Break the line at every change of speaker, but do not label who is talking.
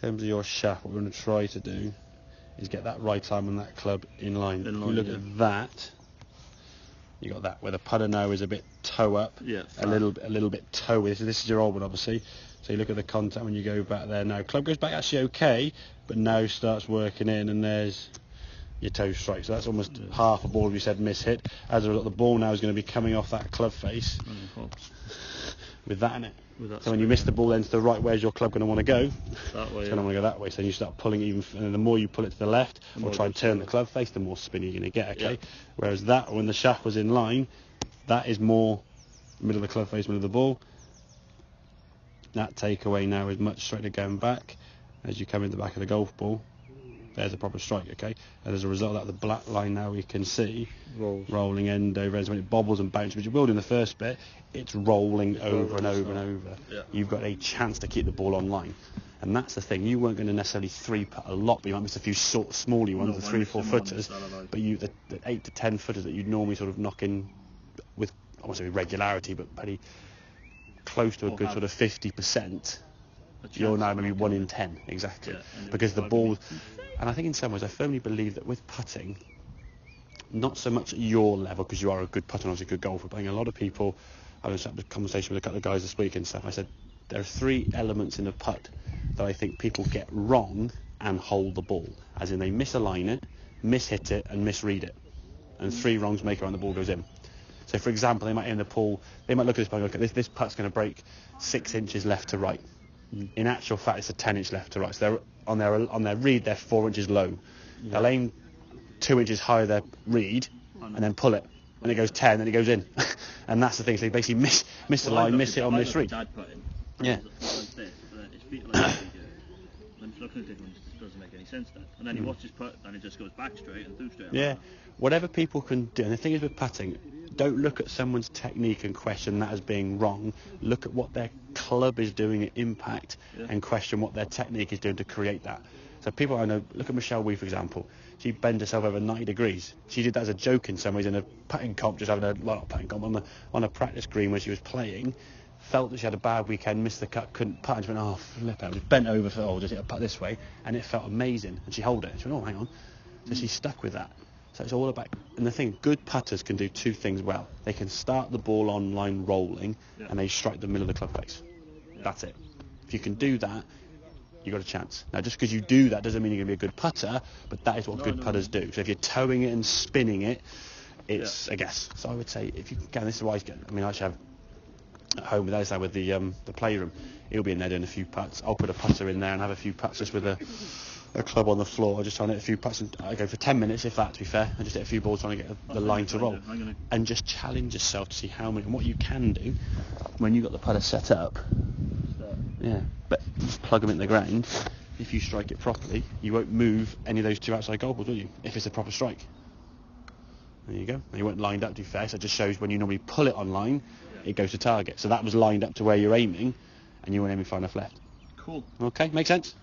In terms of your shaft, what we're going to try to do is get that right arm and that club in line. If you look at that, you got that where the putter now is a bit toe up, a little bit toe. This is your old one, obviously. So you look at the contact when you go back there now. Club goes back actually okay, but now starts working in, and there's your toe strike. So that's almost half a ball, you said, miss hit. As a result, the ball now is going to be coming off that club face with that in it. So when you miss the ball then to the right, where's your club going to want to go?
That way.
It's going to want to go that way. So you start pulling even, and the more you pull it to the left or try and turn the club face, the more spin you're going to get. Okay. Whereas that, when the shaft was in line, that is more middle of the club face, middle of the ball. That takeaway now is much straighter going back. As you come in the back of the golf ball, there's a proper strike, okay? And as a result of that, the black line now we can see rolling end over end. So when it bobbles and bounces, which it will do in the first bit, it's rolling over and over and over.
Yeah.
You've got a chance to keep the ball on line. And that's the thing. You weren't going to necessarily three-putt a lot, but you might miss a few smaller ones, the 3-4 footers. But the 8 to 10 footers that you'd normally sort of knock in with, I won't say regularity, but pretty close to a good sort of 50%. You're now maybe 1 in 10, exactly. Because the ball, and I think in some ways I firmly believe that with putting, not so much at your level, because you are a good putter and obviously a good golfer, but I think a lot of people, I was having a conversation with a couple of guys this week and stuff, I said, there are 3 elements in a putt that I think people get wrong and hold the ball. As in they misalign it, mishit it, and misread it. And 3 wrongs make it and the ball goes in. So for example, they might in the pool, they might look at this putt and go, this putt's going to break 6 inches left to right. In actual fact, it's a 10-inch left to right. So they're on their read, they're 4 inches low. They'll aim 2 inches higher their read and then pull it. And it goes 10, then it goes in. And that's the thing. So they basically miss the line, miss it or misread. Yeah.
I'm just looking at it and it just doesn't make any sense then. And then he watches putt and it just goes back straight and through straight.
Yeah. Whatever people can do, and the thing is with putting, don't look at someone's technique and question that as being wrong. Look at what their club is doing at impact and question what their technique is doing to create that. So people I know, look at Michelle Wee, for example. She bent herself over 90 degrees. She did that as a joke in some ways in a putting comp, just having not putting comp, on a practice green where she was playing. Felt that she had a bad weekend, missed the cut, couldn't putt, and she went, oh, flip out. Just bent over for, just hit a putt this way, and it felt amazing. And she held it. She went, oh, hang on. So she stuck with that. So it's all about, and the thing, good putters can do 2 things well. They can start the ball on line rolling, and they strike the middle of the club face. That's it. If you can do that, you've got a chance. Now, just because you do that doesn't mean you're going to be a good putter, but that is what good putters do. So if you're towing it and spinning it, it's a guess. So I would say, if you can, this is why I actually have at home with Alistair with the playroom, he'll be in there doing a few putts. I'll put a putter in there and have a few putts just with a club on the floor. I just try and hit a few putts, and I go for 10 minutes, if that, to be fair. I just hit a few balls trying to get the line to roll. And just challenge yourself to see how many, and what you can do when you've got the putter set up. But plug them in the ground. If you strike it properly, you won't move any of those 2 outside goal balls, will you? If it's a proper strike. There you go. And you weren't lined up, to be fair, so it just shows when you normally pull it on line, it goes to target. So that was lined up to where you're aiming, and you weren't aiming far enough left.
Cool.
Okay, make sense?